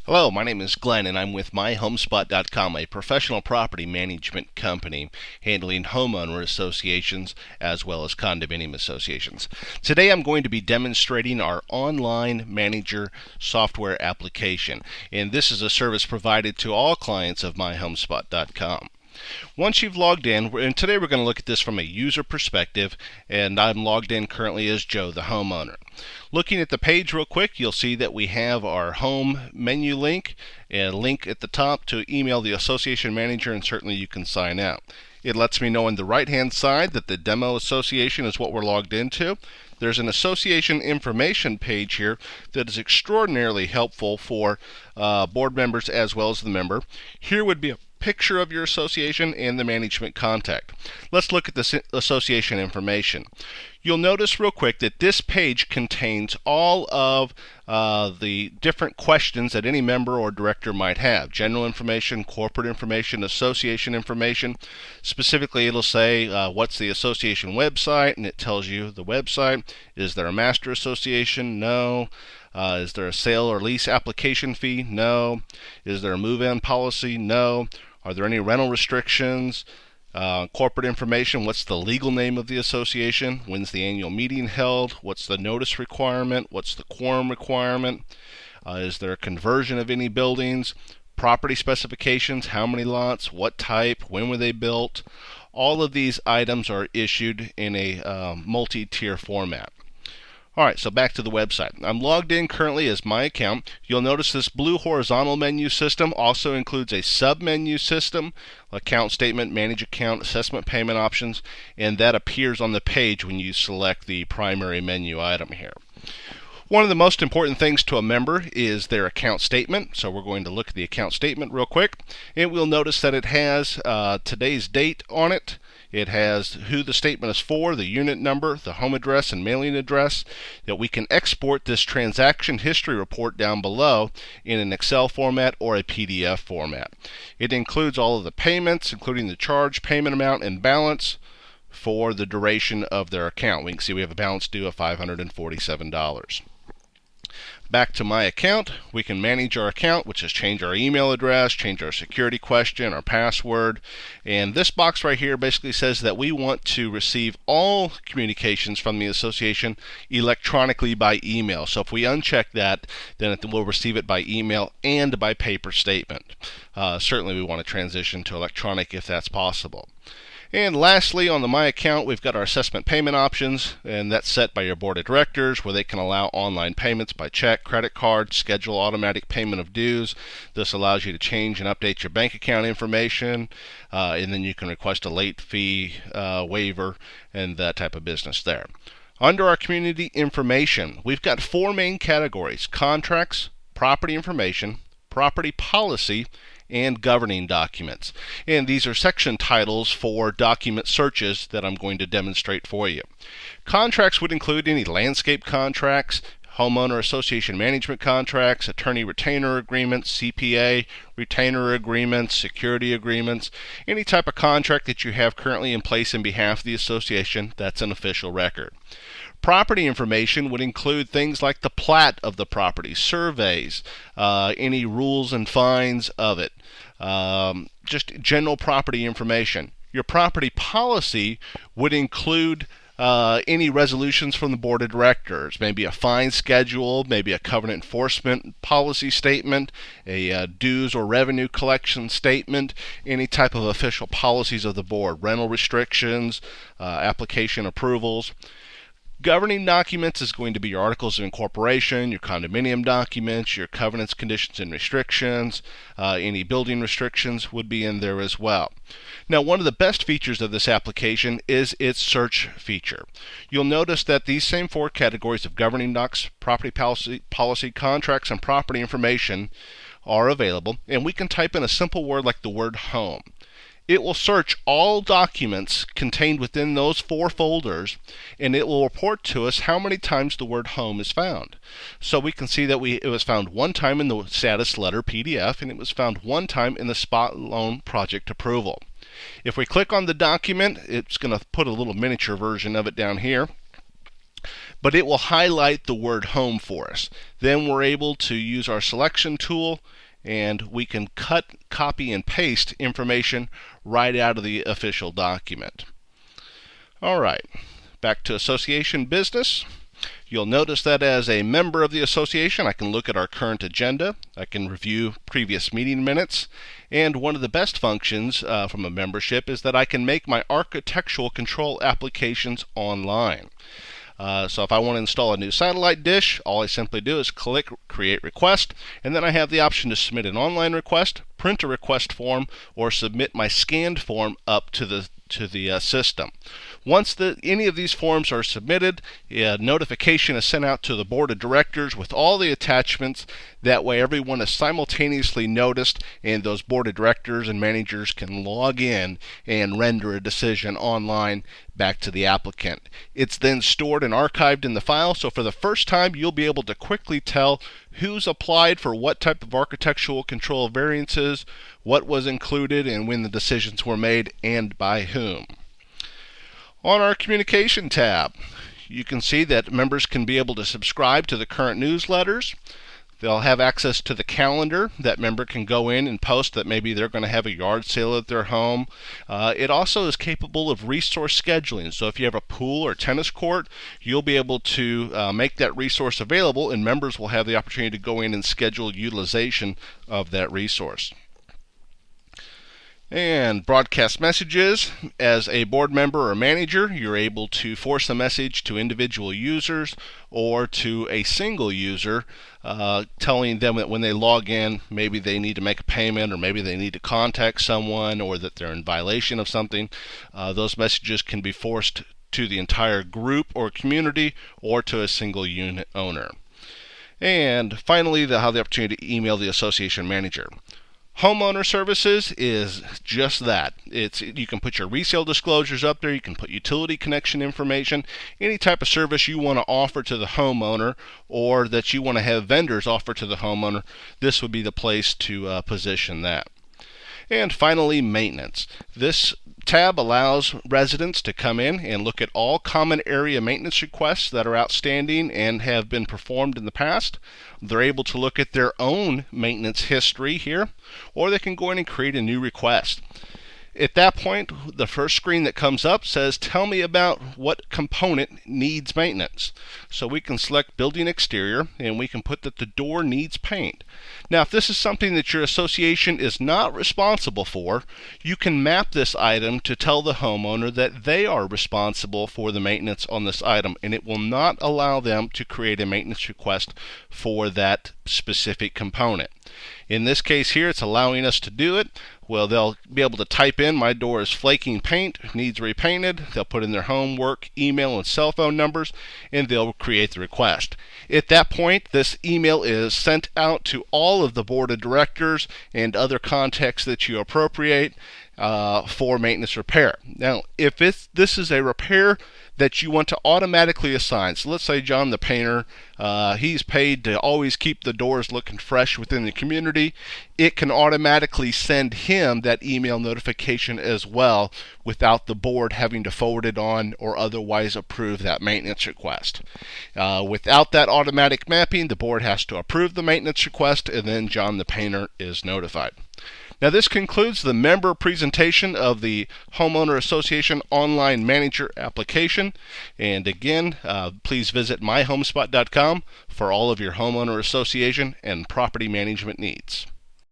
Hello, my name is Glenn and I'm with MyHomespot.com, a professional property management company handling homeowner associations as well as condominium associations. Today I'm going to be demonstrating our online manager software application, and this is a service provided to all clients of MyHomespot.com. Once you've logged in, and today we're going to look at this from a user perspective, and I'm logged in currently as Joe, the homeowner. Looking at the page real quick, you'll see that we have our home menu link and a link at the top to email the association manager, and certainly you can sign out. It lets me know on the right hand side that the demo association is what we're logged into. There's an association information page here that is extraordinarily helpful for board members as well as the member. Here would be a picture of your association and the management contact. Let's look at this association information. You'll notice real quick that this page contains all of the different questions that any member or director might have. General information, corporate information, association information. Specifically, it'll say what's the association website, and it tells you the website. Is there a master association? No. Is there a sale or lease application fee? No. Is there a move-in policy? No. Are there any rental restrictions? Corporate information, what's the legal name of the association? When's the annual meeting held? What's the notice requirement? What's the quorum requirement? Is there a conversion of any buildings? Property specifications, how many lots, what type, when were they built? All of these items are issued in a multi-tier format. Alright, so back to the website. I'm logged in currently as my account. You'll notice this blue horizontal menu system also includes a sub-menu system, account statement, manage account, assessment payment options, and that appears on the page when you select the primary menu item here. One of the most important things to a member is their account statement, so we're going to look at the account statement real quick, and we'll notice that it has today's date on it. It has who the statement is for, the unit number, the home address and mailing address. That we can export this transaction history report down below in an Excel format or a PDF format. It includes all of the payments, including the charge, payment amount, and balance for the duration of their account. We can see we have a balance due of $547. Back to my account, we can manage our account, which is change our email address, change our security question, our password, and this box right here basically says that we want to receive all communications from the association electronically by email. So if we uncheck that, then we'll receive it by email and by paper statement. Certainly we want to transition to electronic if that's possible. And lastly, on the My Account, we've got our assessment payment options, and that's set by your board of directors, where they can allow online payments by check, credit card, schedule automatic payment of dues. This allows you to change and update your bank account information, and then you can request a late fee waiver and that type of business there. Under our community information, we've got four main categories: contracts, property information, property policy, and governing documents. And these are section titles for document searches that I'm going to demonstrate for you. Contracts would include any landscape contracts, homeowner association management contracts, attorney retainer agreements, CPA retainer agreements, security agreements, any type of contract that you have currently in place in behalf of the association that's an official record. Property information would include things like the plat of the property, surveys, any rules and fines of it, just general property information. Your property policy would include any resolutions from the board of directors, maybe a fine schedule, maybe a covenant enforcement policy statement, a dues or revenue collection statement, any type of official policies of the board, rental restrictions, application approvals. Governing documents is going to be your articles of incorporation, your condominium documents, your covenants, conditions, and restrictions. Any building restrictions would be in there as well. Now, one of the best features of this application is its search feature. You'll notice that these same four categories of governing docs, property policy, contracts, and property information are available, and we can type in a simple word like the word home. It will search all documents contained within those four folders, and it will report to us how many times the word home is found. So we can see that it was found one time in the status letter PDF, and it was found one time in the spot loan project approval. If we click on the document, it's going to put a little miniature version of it down here. but it will highlight the word home for us. Then we're able to use our selection tool, and we can cut, copy, and paste information right out of the official document. All right, back to association business. You'll notice that as a member of the association, I can look at our current agenda, I can review previous meeting minutes, and one of the best functions from a membership is that I can make my architectural control applications online. So if I want to install a new satellite dish, all I simply do is click Create Request, and then I have the option to submit an online request, print a request form, or submit my scanned form up to the system. Once any of these forms are submitted, a notification is sent out to the board of directors with all the attachments. That way everyone is simultaneously noticed, and those board of directors and managers can log in and render a decision online back to the applicant. It's then stored and archived in the file, so for the first time you'll be able to quickly tell who's applied for what type of architectural control variances, what was included, and when the decisions were made, and by whom. On our communication tab, you can see that members can be able to subscribe to the current newsletters. They'll have access to the calendar. That member can go in and post that maybe they're going to have a yard sale at their home. It also is capable of resource scheduling. So if you have a pool or tennis court, you'll be able to make that resource available, and members will have the opportunity to go in and schedule utilization of that resource. And broadcast messages. As a board member or manager, you're able to force a message to individual users or to a single user, telling them that when they log in, maybe they need to make a payment, or maybe they need to contact someone, or that they're in violation of something. Those messages can be forced to the entire group or community, or to a single unit owner. And finally, they'll have the opportunity to email the association manager. Homeowner services is just that. You can put your resale disclosures up there, you can put utility connection information, any type of service you want to offer to the homeowner, or that you want to have vendors offer to the homeowner. This would be the place to position that. And finally, maintenance. This tab allows residents to come in and look at all common area maintenance requests that are outstanding and have been performed in the past. They're able to look at their own maintenance history here, or they can go in and create a new request. At that point, the first screen that comes up says, tell me about what component needs maintenance. So we can select building exterior, and we can put that the door needs paint. Now, if this is something that your association is not responsible for, you can map this item to tell the homeowner that they are responsible for the maintenance on this item, and it will not allow them to create a maintenance request for that specific component. In this case here, it's allowing us to do it. Well, they'll be able to type in, my door is flaking paint, needs repainted. They'll put in their homework, email, and cell phone numbers, and they'll create the request. At that point, this email is sent out to all of the board of directors and other contacts that you appropriate for maintenance repair. Now, if this is a repair that you want to automatically assign, so let's say John the painter, he's paid to always keep the doors looking fresh within the community, it can automatically send him that email notification as well without the board having to forward it on or otherwise approve that maintenance request. Without that automatic mapping, the board has to approve the maintenance request, and then John the painter is notified. Now, this concludes the member presentation of the Homeowner Association Online Manager application. And again, please visit myhomespot.com for all of your homeowner association and property management needs.